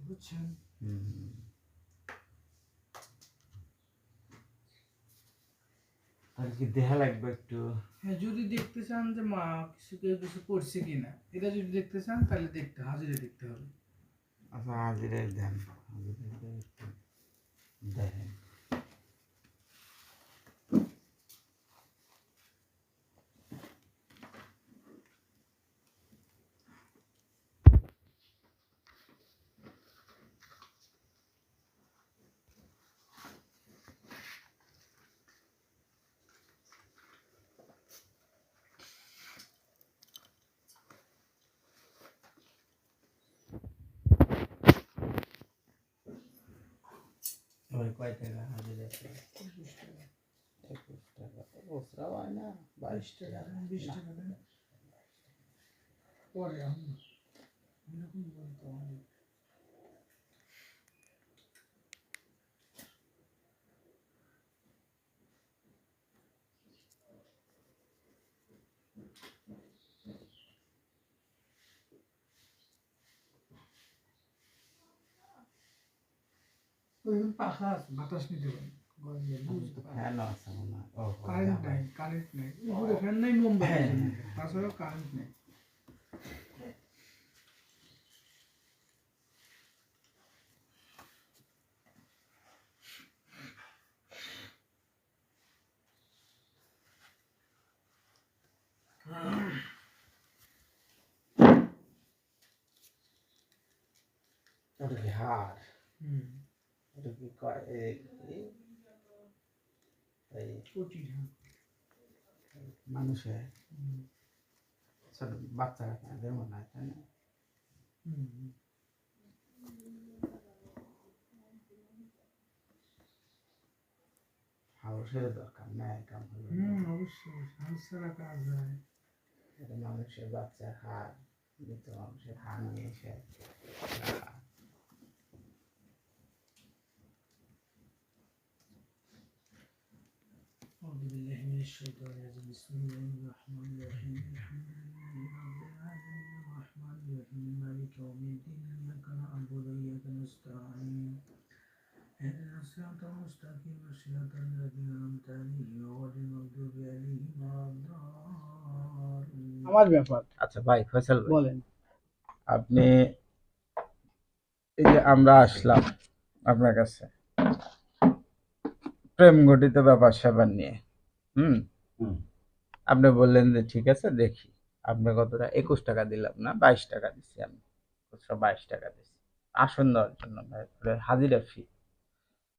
বুঝছেন? আর কি দেখা লাগবে একটু। হ্যাঁ, যদি দেখতে চান যে মা কিছু করছে কিনা, এটা যদি দেখতে চান তাহলে হাজিরা দেখতে হবে। আচ্ছা হাজিরাই দেন, হাজিরাই একটু দেখেন। এবার কয় টাকা হাজিরা? 21 টাকা। 21 টাকা। খুচরা হয় না? 22 টাকা। 20 টাকা দেন। পরে এরকম বলতে হয়। ওইখানে পাখা আছে, বাতাস নিতে পারেন। ফ্যানও আছে মনে হয়। ও কারেন্ট নাই। উপরে ফ্যান নাই, মোমবাতি জ্বলে। তাছাড়াও কারেন্ট নাই। ওটা কি হাড়? ওটা কি কয় এই মানুষের ছোট বাচ্চারা তাদের মনে হয়, তাই না? হাউসের দরকার নেই কাম হলো। অবশ্যই হাউস ছাড়া কাজ হয়। এটা মানুষের বাচ্চার হাড়, মৃত মানুষের হাড় নিয়ে এসে أعوذ بالله من الشيطان الرجيم بسم الله الرحمن الرحيم الحمد لله رب العالمين الرحمن الرحيم مالك يوم الدين إياك نعبد وإياك نستعين اهدنا الصراط المستقيم صراط الذين أنعمت عليهم غير المغضوب عليهم ولا الضالين আমার ব্যাপার। আচ্ছা ভাই ফয়সাল ভাই, বলেন। আপনি এই যে আমরা আসলাম আপনার কাছে প্রেম ঘটিত ব্যাপার স্যাপার নিয়ে, আপনি বললেন যে ঠিক আছে দেখি। আপনি কতটা 21 টাকা দিলাম না 22 টাকা দিচ্ছি, আমি 22 টাকা দিচ্ছি আসন দেওয়ার জন্য। ভাই হাজিরা ফি,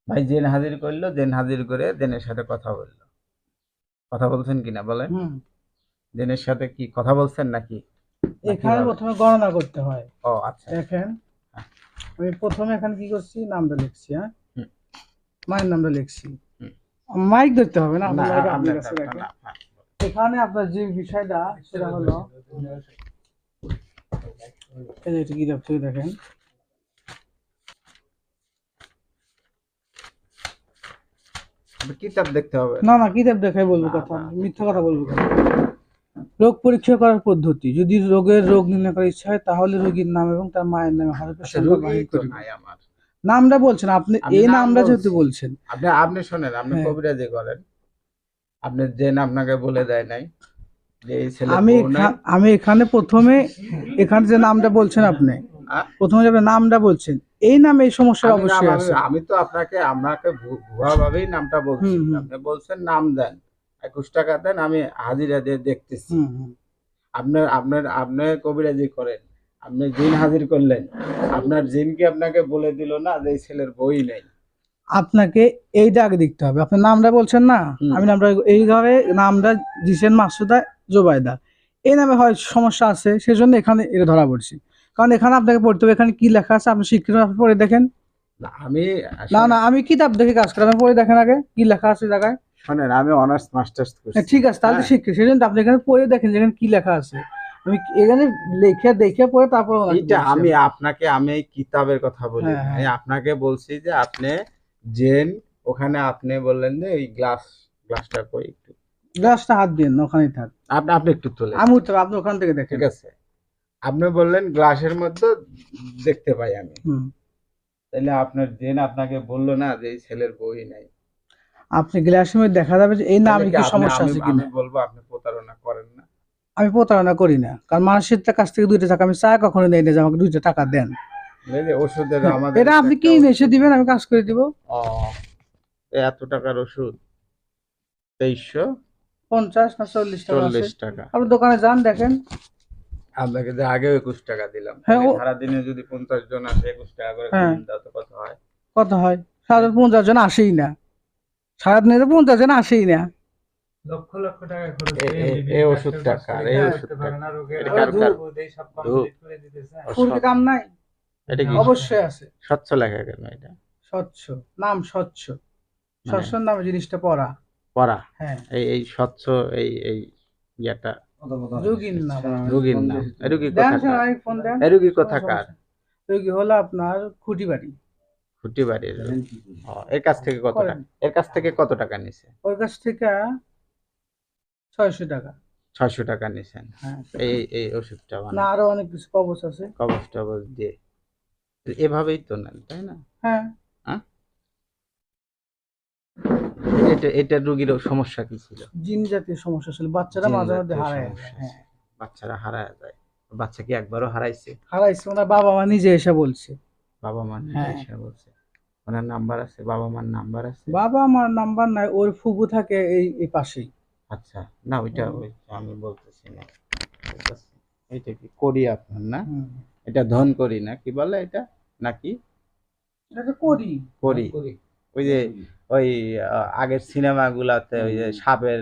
ভাই জেন হাজির করলো, জেন হাজির করে জেনের সাথে কথা বললো। কথা বলছেন কিনা বলেন? জেনের সাথে কি কথা বলছেন নাকি? এখানে প্রথমে গণনা করতে হয়। ও আচ্ছা, দেখেন আমি প্রথমে এখানে কি করছি, নামটা লিখছি। হ্যাঁ, মায়ের নামটা লিখছি। মাইক ধরতে হবে না, এখানে আপনার যে বিষয়টা সেটা হলো দেখেন কিতাব দেখতে হবে না, কিতাব দেখাই বলবো কথা, মিথ্যা কথা বলবো। রোগ পরীক্ষা করার পদ্ধতি, যদি রোগ নির্ণয় করার ইচ্ছা হয় তাহলে রোগীর নাম এবং তার মায়ের নামে হরফের সংখ্যা বাহির করুন। নামটা বলছেন আপনি, এই নামটা যেহেতু বলছেন আপনি শোনেন, আপনি কবিরাজি করেন, আপনি যে আপনাকে বলে দেয় নাই যে এই ছেলে আমি এখানে প্রথমে এখানে যে নামটা বলছেন আপনি, প্রথমে যে নামটা বলছেন, এই নামে এই সমস্যা অবশ্যই আছে। আমি তো আপনাকে ভুয়া ভাবেই নামটা বলছি। আপনি বলছেন নাম দেন, 21 টাকা দেন, আমি হাজিরা দিয়ে দেখতেছি। আপনি কবিরাজি করেন, আপনি জিন হাজির করলেন, আপনার জিন কি আপনাকে বলে দিল না যে এই ছেলের বই নেই? আপনাকে এইটা আগে দেখতে হবে। আপনার নামটা বলছেন না, আমি নামটা এইভাবে নামটা দিছেন মাসুদা জোবাইদা, এই নামে হয় সমস্যা আছে, সেজন্য এখানে এটা ধরা পড়ছি। কারণ এখানে আপনাকে পড়তে হবে, এখানে কি লেখা আছে আপনি শিক্ষিত, আপনি পড়ে দেখেন। আমি কিতাব দেখে কাজ করি, আপনি পড়ে দেখেন আগে কি লেখা আছে জায়গায়। শোনেন, আমি অনার্স মাস্টার্স করছি। ঠিক আছে, তাহলে শিক্ষিত, সেজন্য আপনি এখানে পড়ে দেখেন যেখানে কি লেখা আছে। আমি এখানে দেখে পড়ে তারপর এটা আমি আপনাকে এই কিতাবের কথা বলি, আমি আপনাকে বলছি যে আপনি জেন ওখানে আপনি বললেন যে এই গ্লাসটা কই, একটু গ্লাসটা হাত দিন না, ওখানেই থাক। আপনি একটু তোলেন, আমি উঠতে আপনি ওখান থেকে দেখেন। ঠিক আছে, আপনি বললেন গ্লাসের মধ্যে দেখতে পাই আমি। তাহলে আপনার জেন আপনাকে বললো না যে এই ছেলের বই নাই? আপনি গেলে সময় দেখা যাবে যে এই নামে তাহলে কি আপনি সমস্যা আমি আছে আমি কিনা। বলবো আপনি প্রতারণা করেন না? আমি প্রতারণা করি না, কারণ মানুষের কাছ থেকে 2টা টাকা আমি চা কখনো নেই না যে আমাকে 2টা টাকা দেন। এই যে ওষুধের হ্যাঁ, আমাদের এটা তো আপনি একটা কি এসে ওষুধ। দিবেন, আমি কাজ করে দিব। ও, এত টাকার ওষুধ 2350 50 না 40 টাকা আছে। 40 টাকা। আপনি দোকানে যান দেখেন। আপনাকে যে আগেও 21 টাকা দিলাম, হ্যাঁ তাহলে ও, সারাদিনে যদি 50 জন আসে 21 টাকা করে হ্যাঁ দিন, দাও তো কত হয়? কত হয়? সারাদিন 50 জন আসেই না, সারাদিনে তো 50 জন আসেই না। লক্ষ লক্ষ টাকা খরচ করে এই এমবিবিএস ওষুধ ডাক্তার পাস টাকা আর করে এই কেউ হ্যাঁ, ওষুধ করতে পারে টাকা, না, রোগের এটা ওরা কার ধূপ, ওষুধ এই সব ধূপ? কমপ্লিট করে দিতেছে। ও ফুলকে কাম নাই। এটা কি অবশ্যই আছে। স্বচ্ছ লেখা কেন এটা? স্বচ্ছ, নাম স্বচ্ছ, মানে স্বচ্ছর নামে জিনিসটা পড়া। পড়া? হ্যাঁ, এই স্বচ্ছ, এই ইয়াটা রোগীর নাম। রোগীর নাম। রোগী দেন কোথাকার? স্যার, আমি ফোন দেন। রোগী কোনো কোথাকার? সমস্যা নেই। রোগী হলো আপনার খুঁটিবাড়ি। খুঁটি বাড়ির রোগী। এর কাছ থেকে কত করেন, টাকা, এর কাছ থেকে কত টাকা নিছে? ওর কাছ থেকে 600 টাকা। 600 টাকা নিছেন হ্যাঁ, এই ওষুধটা না বানাই, আরো অনেক কিছু কবচ আছে। কবজ টবজ দিয়ে? এভাবেই তো নেন, তাই না? হ্যাঁ, হ্যাঁ, এটা রোগীর সমস্যা কি ছিল? জিন জাতীয় সমস্যা ছিল, বাচ্চারা জিন মাঝে মধ্যে জাতীয় হারায় যায়। সমস্যা হ্যাঁ, ছিল। বাচ্চারা হারায় যায়? বাচ্চা কি একবারও হারাইছে? হারাইছে, ওনার বাবা মা নিজে এসে বলছে। বাবা মা নিজে হ্যাঁ, এসে বলছে? ওনার নাম্বার আছে? বাবা মার নাম্বার আছে? বাবা আমার নাম্বার নাই, ওর ফুবু থাকে এই পাশেই। আচ্ছা, না ওইটা ওই আমি বলতেছি না, ঠিক আছে? এইটা কি করি আপনার না? হুম, এটা ধন করি না কি বলে এটা, নাকি এটা তো করি। করি? ওই যে ওই আগের সিনেমা গুলাতে ওই যে সাপের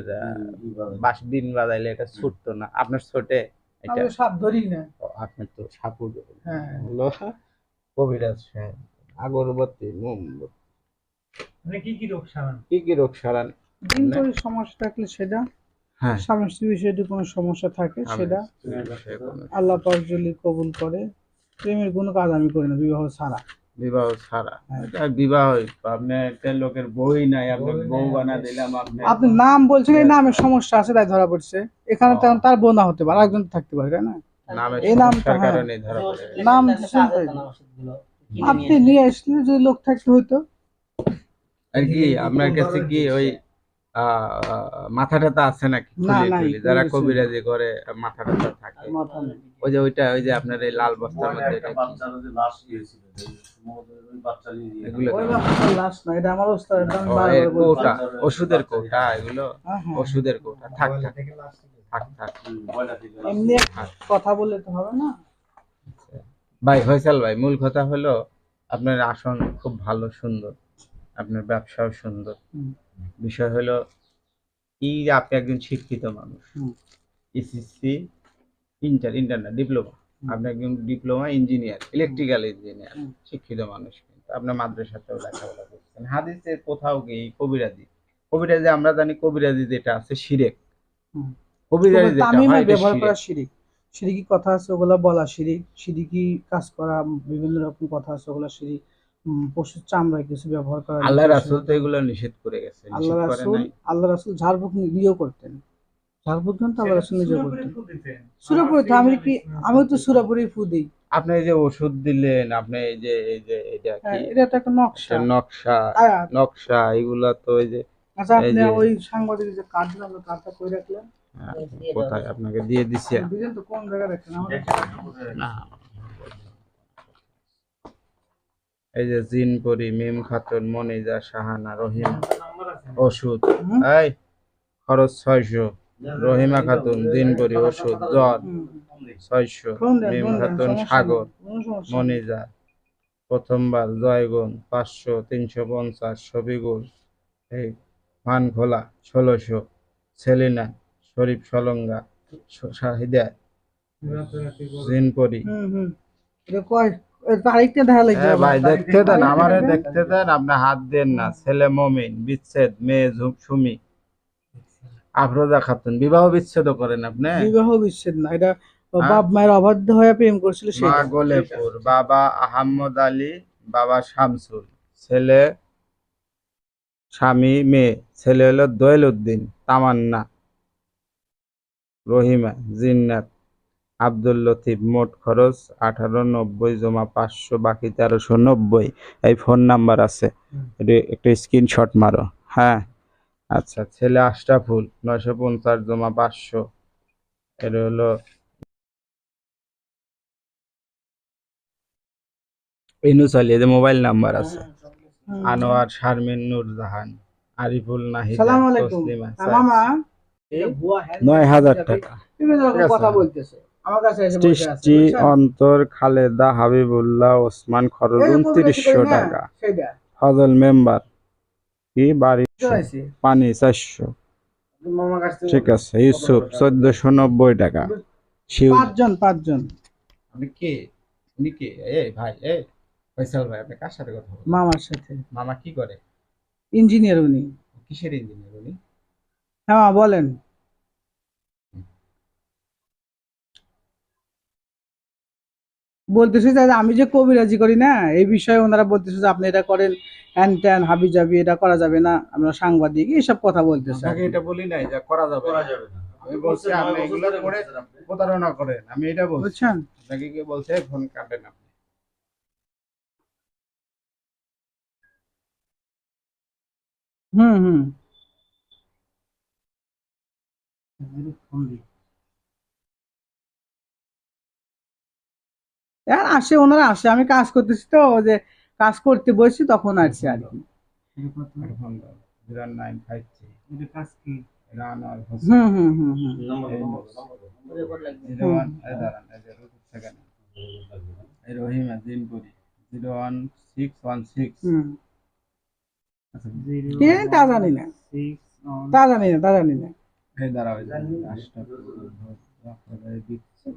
বাঁশ বিন বাজাইলে এটা ছুটতো না, আপনার ছোটে এটা? আমি তো সাপ ধরি না। আপনার তো সাপুর হ্যাঁ, হলো কবিরাজ সাহেব, আগরবাতি মোমবাতি আপনি কি কি রোগ সারান? কি কি রোগ সারান? দিন করে সমস্যা থাকলে সেটা, হ্যাঁ, স্বামী স্ত্রী বিষয়ে যদি কোনো সমস্যা থাকে আমি সেটা স্ত্রীর বিষয়ে কোনো আল্লাহ পাক যদি কবুল করে। প্রেমের কোনো কাজ আমি করি না বিবাহ ছাড়া। বিবাহ ছাড়া? হ্যাঁ। এটা বিবাহ, আপনি একটা লোকের বই নাই, আপনার বউ বানা দিলাম আপনি। আপনি নাম বলছেন, এই নামের সমস্যা আছে তাই ধরা পড়ছে। এখানে ও। তখন তার বোন না হতে পারে, আরেকজন থাকতে পারে, তাই না? নামের এই নামটা, সমস্যার হ্যাঁ, কারণে ধরা পড়ে গেছে। নাম দিচ্ছেন তাই। আপনি নিয়ে আসলে যদি লোক থাকতে হইতো। আর কি আপনার কাছে কি ওই মাথা টাথা আছে নাকি? না, খুলি নাই, টুলি কোনো যারা কিছু কবিরাজি করে মাথা টাথা থাকে? মাথা নেই। ওই যে ওইটা, ওই যে আপনার এই লাল বস্তার মধ্যে এটা কি? এগুলো ওই কি? বাচ্চাটার লাশ না, এটা আমার ওস্তাদ, এটা আমি ও, বারবার এর বলছি। কৌটা, ওষুধের কৌটা এগুলো? হ্যাঁ, হ্যাঁ। ওষুধের কৌটা, থাক থাক থাক থাক। এমনি কথা বললে তো হবে না। ভাই ফয়সাল ভাই, মূল কথা হলো আপনার আসন খুব ভালো, সুন্দর, আপনার ব্যবসাও সুন্দর। হুম, বিষয় হলো কি যে আপনি একজন শিক্ষিত মানুষ, হুম, এসএসসি ইন্টার না ডিপ্লোমা, আপনি একজন ডিপ্লোমা ইঞ্জিনিয়ার, ইলেকট্রিক্যাল ইঞ্জিনিয়ার, হুম। শিক্ষিত মানুষ, কিন্তু আপনার মাদ্রাসাতেও লেখাপড়া করছেন। হাদিসে কোথাও কি কবিরাজি, কবিরাজি আমরা জানি কবিরাজি যেটা আছে শিরেক, হুম। কবিরাজি যেটা তামিমে হয় এটা ব্যবহার করা শিরেক। শিরিক। সিরিকি কথা আছে ওগুলা বলা শিরিক। সিরিকি কাজ করা বিভিন্ন রকম কথা আছে ওগুলা শিরিক। পশুর চামড়ায় কিছু ব্যবহার করা আল্লাহ যেগুলো রাসূল শিরিক। তো এগুলো নিষেধ করে গেছে, আল্লাহ নিষেধ করে রাসূল, নাই? আল্লাহ রাসূল ঝাড়ফুঁক নিজেও করতেন। ঝাড়ফুঁক কিন্তু আল্লাহ রাসূল নিজেও করতেন। সূরা সুরাপুরে তো আমি কি, আমি তো সুরাপুরেই ফু দিই। আপনি এই যে ওষুধ দিলেন, আপনি এই যে এটা হ্যাঁ, কি, এটা তো একটা নকশা, একটা নকশা, আয়াত। নকশা এগুলা তো ওই যে আচ্ছা, এই আপনি যে ওই সাংবাদিক যে কার্ড দিলাম, ওই কার্ডটা কই রাখলেন? কোথায় আপনাকে দিয়ে দিছে? দিলেন তো, কোন জায়গায় রাখলেন আমাদের? না, এই যে জিনপরি, মিম খাতুন, মনিজা, শাহানা, রহিমা, ওষুধ হুম? এই খরচ 600, রহিমা খাতুন, জিনপরি, ওষুধ জ্বর হুম। 600, ফোন দেন, মিম ফোন দেন, খাতুন, সমস্যা নেই, সাগর, কোনো সমস্যা নেই। মনিজা, প্রথমবার জয়গুণ 500, 350, শফিকুল, এই ফান খোলা 1600, সেলিনা, শরীফ সলঙ্গা, শাহিদা, জিনপরি। হুম, হুম। এটা কয়, এর তারিখটা দেখা লাগবে আবার। ভাই দেখতে দেন, তারিখটা আমারে দেখেন। দেখতে দেন, আপনি হাত দেন না। ছেলে মমিন, বিচ্ছেদ, মেয়ে সুমি, আফরোজা খাতুন, বিবাহ বিচ্ছেদ করেন আপনি? বিবাহ বিচ্ছেদ না, এটা হ্যাঁ? বাপ মায়ের অবাধ্য হয়ে প্রেম করছিল মা সেটা। গোলেপুর, বাবা আহমদ আলী, বাবা শামসুল, ছেলে স্বামী, মেয়ে, ছেলে হলো দোয়েল উদ্দিন, তামান্না, রহিমা, জিন্নাত, আব্দুল লতিফ, মোট খরচ 1890, জমা 500, বাকি 1390। এই ফোন নাম্বার আছে, এটা একটা স্ক্রিনশট মারো। হ্যাঁ আচ্ছা, ছেলে আশরাফুল, 950, জমা 500। এটা হলো ইনুস আলী, এদের মোবাইল নাম্বার আছে। আনোয়ার, শারমিন, নূরজাহান, আরিফুল, নাহিদ, সালামু আলাইকুম। তসলিমা, মামা 9000 টাকা। বিভিন্ন রকম ঠিক আছে। কথা বলতেছে, আমার কাছে এসে বসে আছে, সৃষ্টি, বুঝছেন? অন্তর, খালেদা, হাবিবুল্লাহ, ওসমান, খরচ এই যে কবিরাজি করি 2900 না, টাকা। সেইটা ফজল মেম্বার, কি বাড়ি, চলাইছি। পানি 400। মামার কাছ থেকে ঠিক আছে। ইউসুফ 1490 টাকা। শিউ, পাঁচজন আপনি কে? উনি কে? এই ভাই, এই ফয়সাল ভাই, আপনি কার সাথে কথা বলেন? মামার সাথে, মামা কি করে? ইঞ্জিনিয়ার উনি। কিসের ইঞ্জিনিয়ার উনি? হ্যাঁ মামা বলেন। বলতেছে যে আমি যে কবিরাজি করি না, এই বিষয়ে ওনারা বলতেছে যে আপনি এটা করেন, হ্যান ত্যান হাবি জাবি, এটা করা যাবে না, আমরা সাংবাদিক, এইসব কথা বলতেছে। আপনাকে এটা বলি নাই যে করা যাবে না। আমি বলছি আপনি এগুলো করে প্রতারণা করেন, আমি এটা বলছি। বুঝছেন? আপনাকে কে বলছে ফোন কাটেন আপনি? হুম। আর আসে, ওনারা আসে, আমি কাজ করতেছি তো, ওই যে কাজ করতে বসছি তখন আসছে আর কি। ফোন দাও 0953। এটা কাজ কি? রানার হুম। রহিমা দিনপুরি 01616। হুম। আচ্ছা, তা জানি না, তা জানি না। এই দাঁড়াও,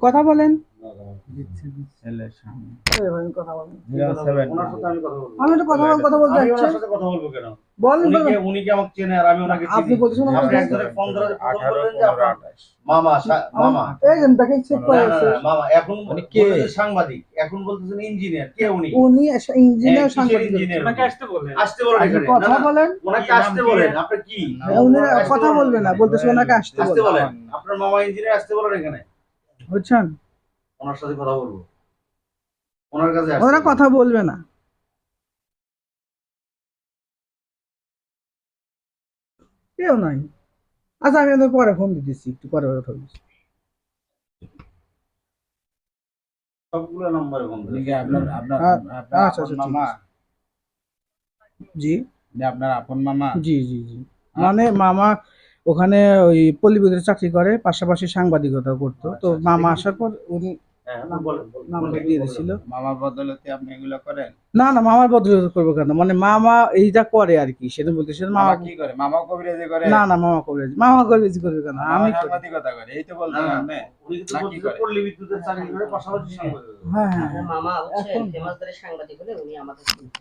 কথা বলেন। ছেলের সামনে কথা বলেন। 07। আমি তো কথা বলতে আমি যাচ্ছি। ওনার সাথে কথা বলবো কেন? বলেন উনি কি আমাকে চেনে আর আমি ওনাকে আপনি চিনি? বলছেন আমার আপনি কাছে। একজনের ফোন ধরে প্রথম 18, বললেন যে 15, আপনার 28। মামা এই যে তাকে চেক না করে না আছে। না, মামা এখন উনি কে? বলতেছে সাংবাদিক, এখন বলতেছেন ইঞ্জিনিয়ার। কে উনি? উনি ইঞ্জিনিয়ার, কিসের সাংবাদিক। ইঞ্জিনিয়ার? ওনাকে আসতে বলেন। আসতে বলেন এখানে। না কথা না, বলেন। ওনাকে আসতে বলেন। আপনার কি? উনি আসতে কথা বলেন বলবে না, এখানে। বলতেছে ওনাকে আসতে আসতে বলেন। বলেন। আপনার মামা ইঞ্জিনিয়ার, আসতে বলেন এখানে। বুঝছেন? ওনার সাথে কথা বলবো। ওনার কাছে আসতে ওনারা বলেন। কথা বলবে না, কেউ নাই। আচ্ছা আমি ওদের পরে ফোন দিতেছি, একটু পরে কথা বলছি। সবগুলো নম্বরে ফোন উনি ধরে। কি আপনার আপনার আ- আপনার আচ্ছা, আপন ঠিক মামা? আছে। জি উনি আপনার আপন মামা? জি। মানে মামা ওখানে ওই পল্লীবিদ্যুতের চাকরি করে, পাশাপাশি সাংবাদিকতা করতো। তো আচ্ছা, মামা আসার পর উনি হ্যাঁ, বলেন। নাম্বার দিয়ে দিছিল। মামার বদলতে আপনি এগুলো করেন? না মামার বদলে করবো কেন, মানে মামা এইটা করে আর কি, সেটা বলতেছে। মামা মামা কি করে? মামা কবিরাজি করে? না মামা কবিরাজি করবে কেন, মামা আমি করি। সাংবাদিকতা করে, এই তো না বলছেন না, আপনি। উনি তো না কি বলতেছে করে? পল্লী বিদ্যুতের চাকরি করে, পাশাপাশি সাংবাদিক। হ্যাঁ আপনার মামা হচ্ছেন এখন ফেমাসদারের সাংবাদিক হলে উনি আমাদের চিনতো।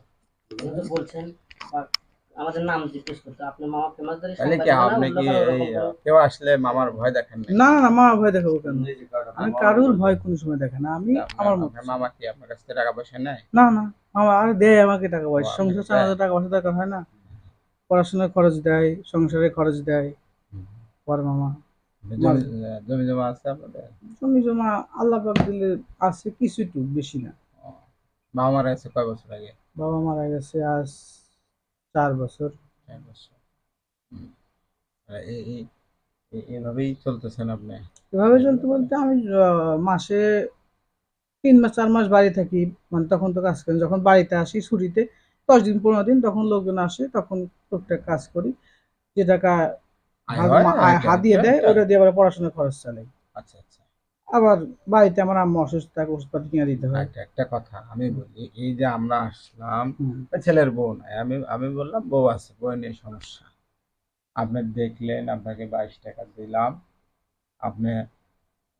উনি তো বলছেন বা আমাদের নাম জিজ্ঞেস করতো, আপনার মামা ফেমাসদারের তাহলে কি সাংবাদিক না আপনি অন্য কি হ্যাঁ। কারো এই ওরকম কোনো কেউ আসলে মামার ভয় দেখেন না? না মামা ভয় দেখাবো কেন, এই যে কার্ডটা, আমি মামা কারুর বলছে। ভয় কোনো সময় দেখে না, আমি আমার মতো। আপনার মামা কি আপনার কাছ থেকে টাকা পয়সা নেয়? না মামা আর দেয় আমাকে টাকা ও, পয়সা, আপনাকে সংসার দেয়? চালাতে টাকা পয়সা দরকার হয় না, পড়াশোনার খরচ দেয়, সংসারের খরচ দেয়। পর মামা জমি জমি জমা আছে আপনাদের? জমি জমা আল্লাহ পাক দিলে আছে কিছু, একটু বেশি না। ও, মামা মারা গেছে কয় বছর আগে? বাবা মারা গেছে আজ 4 বছর। 4 বছর। হুম। আর এইভাবেই চলতেছেন আপনি? এভাবে চলতে বলতে আমি মাসে 3 মাস 4 মাস বাড়ি থাকি, মানে তখন তো কাজ করি, যখন বাড়িতে আসি ছুটিতে 10 দিন 15 দিন, তখন লোকজন আসে, তখন টুকটাক কাজ করি, যে টাকা আয় হয় অনেকটা হাতিয়ে দেয়, একটা? ওটা দিয়ে আবার পড়াশোনার খরচ চালাই। আচ্ছা। আবার বাড়িতে আমার আম্মা অসুস্থ থাকে, ওষুধপাতি কিনে দিতে হয়। একটা কথা আমি বলি, এই যে আমরা আসলাম, হুম। ছেলের বউ নাই, আমি বললাম বউ আছে, বউ নিয়ে সমস্যা। আপনি দেখলেন, আপনাকে 22 টাকা দিলাম, আপনি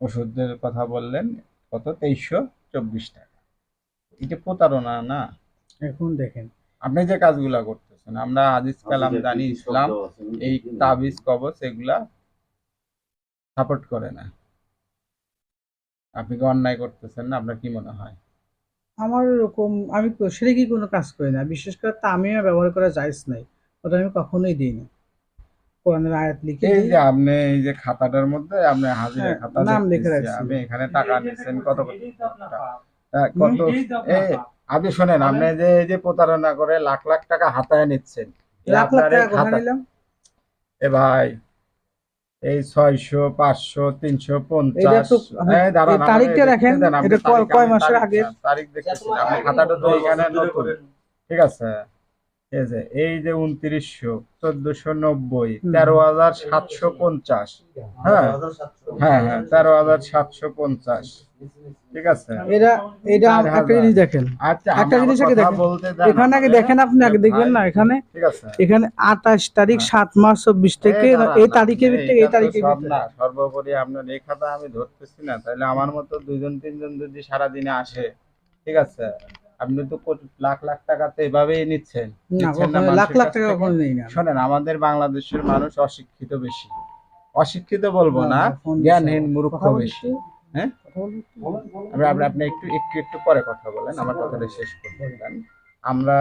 ওষুধের কথা বললেন কত, 2324 টাকা। এটা প্রতারণা না? এখন দেখেন, আপনি যে কাজগুলা করতেছেন, আমরা হাদিস কালাম জানি, ইসলাম এই তাবিজ কবচ এগুলা সাপোর্ট করে না। আপনি কি অন্যায় করতেছেন না? আপনার কি মনে হয়? আমার এরকম, আমি সেটা কি কোনো কাজ করি না, বিশেষ করে তামিমা ব্যবহার করা জায়েজ নাই, ওটা আমি কখনোই দিই না। কোরআনের আয়াত লিখে এই দিই। যে আপনি এই যে খাতাটার মধ্যে আপনি হাজিরা হ্যাঁ, খাতা নাম লিখে দেখতেছি, রাখছি। আমি এখানে টাকা নিচ্ছেন কত কত এটাই তো আপনার পাপ। কত এটাই তো আপনার এই পাপ। আপনি শোনেন, আপনি যে এই যে প্রতারণা করে লাখ লাখ টাকা হাতায় নিচ্ছেন, এই লাখ লাখ আপনার এই টাকা কোথায় খাতা নিলাম? এ ভাই এই 600 500 350 এটা তো আমি এই দাঁড়ান, এই তারিখটা আমাকে রাখেন, দেখতে দেন, আপনি এটা তারিখ, কয় আমি মাসের তারিখ আগের? না, তারিখ দেখতেছি না, আপনি খাতাটা তো এখানে নতুন, ঠিক আছে? ঠিক আছে, এই যে 2900 1490 13,750, হ্যাঁ হ্যাঁ হ্যাঁ 13,750, ঠিক আছে? এটা এটা 4,000 একটা জিনিস দেখেন, আচ্ছা একটা আমি জিনিস আমার আগে কথা দেখেন, বলতে দেন এখানে আগে আমাকে। দেখেন, আপনি আগে দেখবেন না, ভাই, এখানে ঠিক আছে, এখানে 28 তারিখ হ্যাঁ। 7 মাস 24 থেকে এই দাঁড়ান, এই তারিখের আপনি ভিতরে এই এটা তো তারিখের সব ভিতরে। না, সর্বোপরি আপনার এই খাতা আমি ধরতেছি না, তাহলে আমার মতো 2 জন 3 জন যদি সারাদিনে আসে, ঠিক আছে, আপনি তো লাখ লাখ টাকা তো এভাবেই নিচ্ছেন, না, নিচ্ছেন না কখনো লাখ মানুষের লাখ কাছ টাকা থেকে? কখনো নেই না। শোনেন, আমাদের বাংলাদেশের মানুষ অশিক্ষিত বেশি, অশিক্ষিত বলবো না, ফোন জ্ঞানহীন দিছে। মূর্খ কথা বলি বেশি। একটু, হ্যাঁ, কথা বলি একটু। আপনি একটু একটু একটু পরে কথা বলেন, আমার কথাটা শেষ করতে দেন। আমরা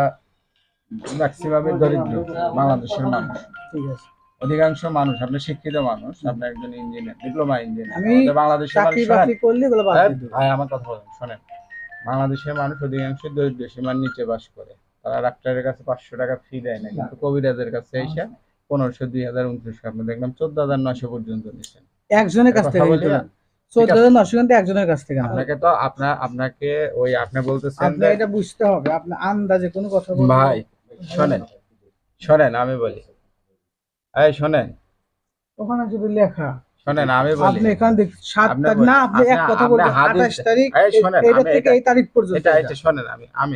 ম্যাক্সিমামই দরিদ্র বাংলাদেশের মানুষ, ঠিক আছে। অধিকাংশ মানুষ, আপনি শিক্ষিত মানুষ, আপনি একজন ইঞ্জিনিয়ার, ডিপ্লোমা ইঞ্জিনিয়ার, আমি আমাদের বাংলাদেশের মানুষ, চাকরি শোনেন, বাকরি করলে এগুলো বাদ দিয়ে দেবো। ভাই আমার কথা বলেন, শোনেন, বাংলাদেশের মানুষ অধিকাংশ দরিদ্র সীমার নিচে বাস করে, তারা ডাক্তারের কাছে 500 টাকা ফি দেয় না, কিন্তু কবিরাজের কাছে এসে 1500 2000 2900 আপনি দেখলাম 14,900 পর্যন্ত নিচ্ছেন। একজনের কাছ কথা থেকে বলি, নিতে না, ঠিক আছে? 14,900 কিন্তু একজনের কাছ থেকে না। আপনাকে তো আপনাকে ওই আপনি বলতেছেন আপনি যে এটা বুঝতে হবে, আপনি আন্দাজে কোনো কথা বলবেন না। ভাই শোনেন, শোনেন আমি বলি, এই শোনেন, ওখানে যদি লেখা, শোনেন আমি বলি, আপনি এখানে দেখ 7 আপনি তারিখ বলেন, না, আপনি এক কথা আপনি বলবেন হাদিস, 28 তারিখ, এই শোনেন, এটা আমি থেকে এই তারিখ পর্যন্ত। এটা শোনেন, আমি আপনি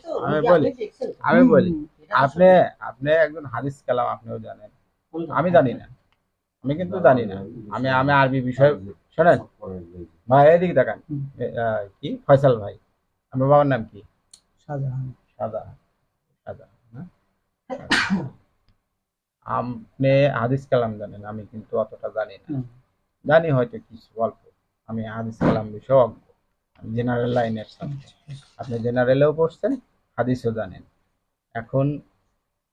তো আমি রুগী বলি, আপনি দেখছেন তো? আমি বলি, এটা তো আপনি আপনি একজন হাদিস কালাম আপনিও জানেন, সুন্দর। আমি জানি না, আমি কিন্তু জানি না, আমি আরবি বিষয়, শোনেন ভাই এদিকে তাকান, কি ফয়সাল ভাই, আমার বাবার নাম কি? শাহজাহান। শাহজাহান, শাহজাহান না? আপনি হাদিস কালাম জানেন, আমি কিন্তু অতটা জানি না, জানি হয়তো কিছু অল্প, আমি হাদিস কালাম বিষয় অজ্ঞ, আমি জেনারেল লাইনের ছাত্র, আপনি জেনারেলেও পড়ছেন, হাদিসও জানেন। এখন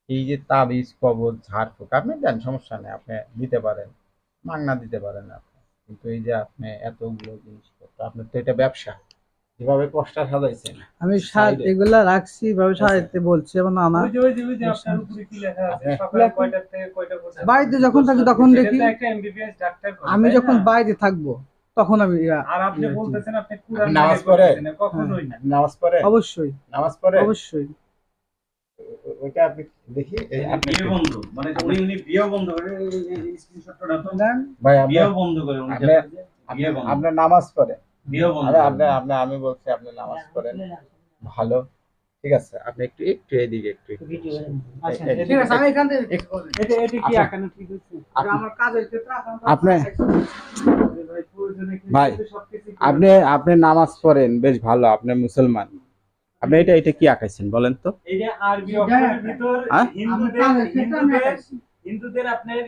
এই যে তাবিজ কবজ ঝাড়ফুঁক আপনি দেন, সমস্যা নেই, আপনি দিতে পারেন, মাগনা দিতে পারেন আপনি, কিন্তু এই যে আপনি এতগুলো জিনিসপত্র, আপনার তো এটা ব্যবসা, যেভাবে পোস্টার সাজাইছেন, আমি Side এ। এগুলা রাখছি ভাবে সাজাইতে বলছি, এবং না না ওই যে আপনার উপরে কি লেখা আছে? আপনি- সকাল কয়টা থেকে কয়টা পর্যন্ত? বাড়িতে যখন থাকি তখন সেটা দেখি, তো একটা MBBS ডাক্তার করে, আমি তাই যখন না? বাইরে থাকবো তখন আমি আর আপনি বলতেছেন আপনি কুরআন আপনি নামাজ নামাজ পড়ে? পড়তেছেন, কখনোই না। নামাজ পড়ে, অবশ্যই নামাজ পড়ে, অবশ্যই ওইটা আপনি দেখি, এই আপনি বিয়ে বন্ধ মানে উনি বিয়ে বন্ধ করে স্ক্রিনশটটা রাখুন। দেন। ভাই আপনি বিয়ে বন্ধ করে উনি আপনি- বিয়ে বন্ধ, আপনার নামাজ পড়ে, বিয়ে বন্ধ আমি বলছি আপনি নামাজ পড়েন, ভালো, ঠিক আছে, আপনি একটু একটু এদিকে একটু আচ্ছা, এদিকে। ঠিক আছে, আমি এখান থেকে এটা কি আপনি- আঁকানো ঠিক হচ্ছে? এটা আমার কাজের ক্ষেত্রে আপনি ভাই প্রয়োজনে কি ভাই, সবকিছু আপনি নামাজ পড়েন, বেশ ভালো, আপনি মুসলমান, আপনি এটা কি আঁকাইছেন বলেন তো? এই যে আরবি অক্ষরের ভিতর হ্যাঁ? হিন্দুদের আপনার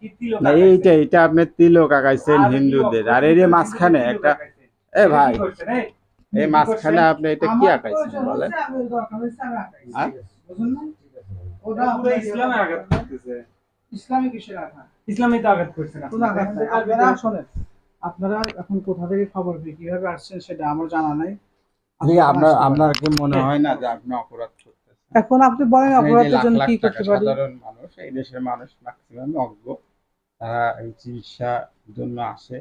কি তিলক না আঁকাইছে। এটা আপনি তিলক আঁকাইছেন আরবি হিন্দুদের, আর অক্ষরের এই যে ভিতর মাঝখানে হিন্দুদের একটা, তিলক আঁকাইছে। এ এটা ভাই কি করছেন, এই মাঝখানে আপনি এটা কি আঁকাইছেন বলেন? হ্যাঁ? ওটা পুরো ইসলামে আঘাত করতেছে। ইসলামিক বিষয় রাখা, ইসলামে তো আঘাত করছে না। কোনো আঘাত নাই। আপনারা শোনেন, আপনারা এখন কোথা থেকে খবর পেয়ে কিভাবে আসছেন সেটা আমার জানা নাই। আপনার কি মনে হয় না যে আপনি অপরাধ করতেছেন? এখন আপনি বলেন আপনি যে অপরাধের লাখ জন্য লাখ কি টাকা, করতে পারি? সাধারণ মানুষ, এই দেশের মানুষ ম্যাক্সিমাম অজ্ঞ, তারা এই চিকিৎসার জন্য আসে,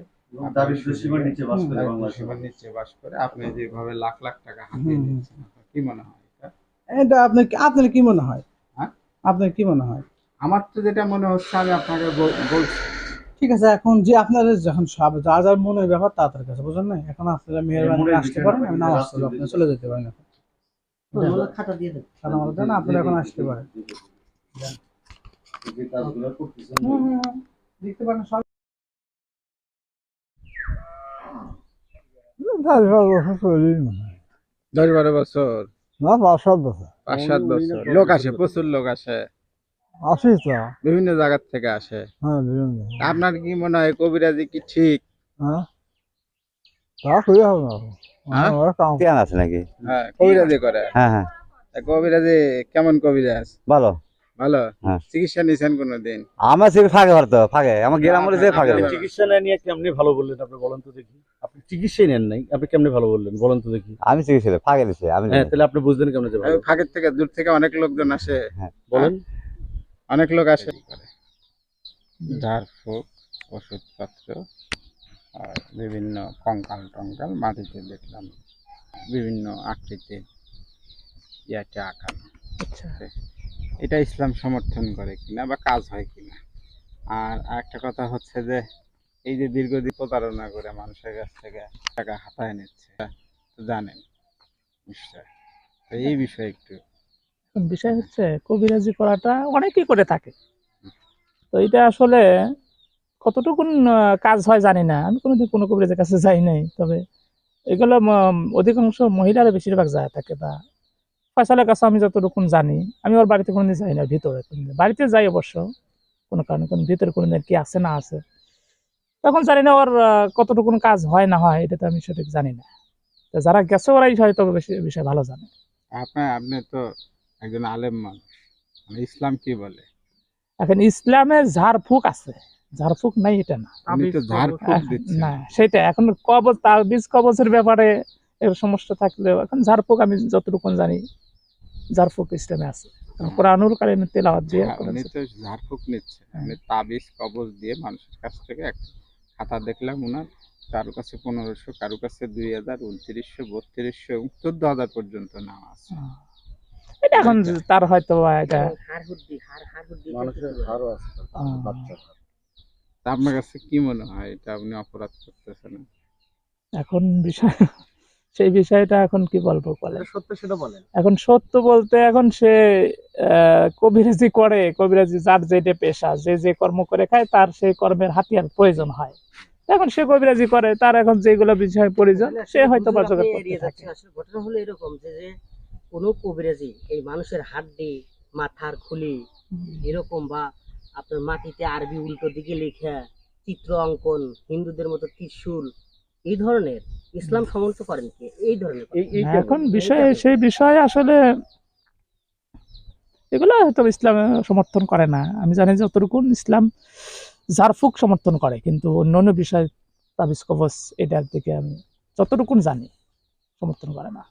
দারিদ্র সীমার নিচে বাস করে দারিদ্র বাংলাদেশে। সীমার নিচে বাস করে, আপনি যেভাবে লাখ লাখ টাকা হাতিয়ে হুম। নিচ্ছেন, আপনার কি মনে হয় এটা? এটা আপনার কি মনে হয়? হ্যাঁ? আপনার কি মনে হয়? আমার তো যেটা মনে হচ্ছে, আমি আপনাকে বলছি, ঠিক আছে, এখন যে আপনাদের যখন সব যার যার মনের ব্যাপার তাদের কাছে, বুঝলেন না? এখন আপনারা মেহরবানি করে আসতে পারেন, আমি নামাজ পড়বো, আপনি চলে যেতে পারেন। এখন ওগুলো খাতা দিয়ে দেন। সালাম আলাইকুম, আপনারা এখন আসতে পারেন। যে কাজগুলো করতেছেন দেখতে পারেন সব। 10-12 বছর, না 5-7 বছর 5-7 বছর লোক আসে, প্রচুর লোক আসে, আসি তো। বিভিন্ন জায়গা থেকে আসে। হ্যাঁ বিভিন্ন। আপনার কি মনে হয় কবিরাজি কি ঠিক? হ্যাঁ তা কই হবে না। হ্যাঁ? আমার কাম আছে নাকি? হ্যাঁ, কবিরাজি করে। হ্যাঁ হ্যাঁ তা কবিরাজি কেমন কবিরাজ? ভালো। ভালো হ্যাঁ। চিকিৎসা নিয়েছেন কোনোদিন? আমার সে ফাঁকে হতো ফাঁকে আমার গ্রাম বলে যে ফাঁকে আপনার- হতো। চিকিৎসা না নিয়ে কেমনে ভালো বললেন আপনি বলেন তো দেখি। আপনি চিকিৎসাই নেন নাই, আপনি কেমনে ভালো বললেন বলেন তো দেখি। আমি চিকিৎসা ফাঁকে দিছি আমি হ্যাঁ, তাহলে আপনি বুঝলেন কেমনে যে ভালো? ফাঁকের থেকে দূর থেকে অনেক লোকজন আসে, বলেন। অনেক লোক আসে ঝাড়ফুঁক, ওষুধপত্র আর বিভিন্ন কঙ্কাল টঙ্কাল মাটিতে দেখলাম বিভিন্ন আকৃতির ইয়াতে আঁকানো। এটা ইসলাম সমর্থন করে কিনা বা কাজ হয় কিনা। আর একটা কথা হচ্ছে যে এই যে দীর্ঘদিন প্রতারণা করে মানুষের কাছ থেকে টাকা হাতায় নিচ্ছে, তো জানেন নিশ্চয়। তো এই বিষয়ে একটু বিষয় হচ্ছে কবিরাজি করাটা অনেকেই করে থাকে, তো এটা আসলে কতটুকুন কাজ হয় জানি না, আমি কোনোদিন কোনো কবিরাজের কাছে যাই নাই। তবে এগুলো অধিকাংশ মহিলারা বেশিরভাগ যায় থাকে, বা ফয়সালের কাছে আমি যতটুকু জানি, আমি ওর বাড়িতে কোনোদিন যাই না, ভিতরে কোনোদিন বাড়িতে যাই অবশ্য কোনো কারণে, কোনো ভিতরে কোনোদিন কি আছে না আছে তখন জানি না ওর কতটুকু কাজ হয় না হয়, এটা তো আমি সঠিক জানি না। তো যারা গেছে ওরাই হয়তো বেশি বিষয় ভালো জানে। আপনি তো একজন আলেম মানুষ, মানে ইসলাম কি বলে? এখন ইসলামে ঝাড়ফুঁক আছে, ঝাড়ফুঁক নাই এটা না, উনি তো ঝাড়ফুঁক দিচ্ছেন। না সেটা এখন কবজ, তাবিজ কবজের ব্যাপারে এর সমস্যা থাকলেও এখন ঝাড়ফুঁক আমি যতটুকু জানি ঝাড়ফুঁক ইসলামে আছে। কোরআনুল কারীমে তেলাওয়াত দিয়ে হ্যাঁ, উনি তো ঝাড়ফুঁক নিচ্ছে, উনি তাবিজ কবজ দিয়ে মানুষের কাছ থেকে একটা খাতা দেখলাম উনার, কারো কাছে 1500, কারো কাছে 2000, 2900, 3200 এবং 14000 পর্যন্ত নেওয়া আছে। এটা এখন তার হয়তো এটা হাড় হুড্ডি মানুষের হারও আছে, বাচ্চা। তা আপনার কাছে কি মনে হয় এটা আপনি অপরাধ করতেছেন? এখন বিষয় সেই বিষয়টা এখন কি বলবো বলে, সত্য সেটা বলেন। এখন সত্য বলতে এখন সে কবিরাজি করে, কবিরাজি যার যেটা পেশা, যে যে কর্ম করে খায় তার সেই কর্মের হাতিয়ার প্রয়োজন হয়, এখন সে কবিরাজি করে, তার এখন যেগুলো বিষয় প্রয়োজন সে হয়তো বা জোগাড় করতে থাকে। আসলে ঘটনা হলো এরকম যে কোনো কবিরাজি এই মানুষের হাড্ডি, মাথার খুলি এরকম, বা আপনার মাটিতে আরবি উল্টো দিকে লেখা চিত্র অঙ্কন, হিন্দুদের মতো ত্রিশূল, এই ধরনের ইসলাম সমর্থ করেন কি এই ধরনের কথা? এখন বিষয় সেই বিষয়ে আসলে এগুলো হয়তো ইসলাম সমর্থন করে না, আমি জানি যতটুকু ইসলাম ঝাড়ফুঁক সমর্থন করে, কিন্তু অন্যান্য বিষয় তাবিজ কবজ এটার দিকে আমি যতটুকু জানি সমর্থন করে না।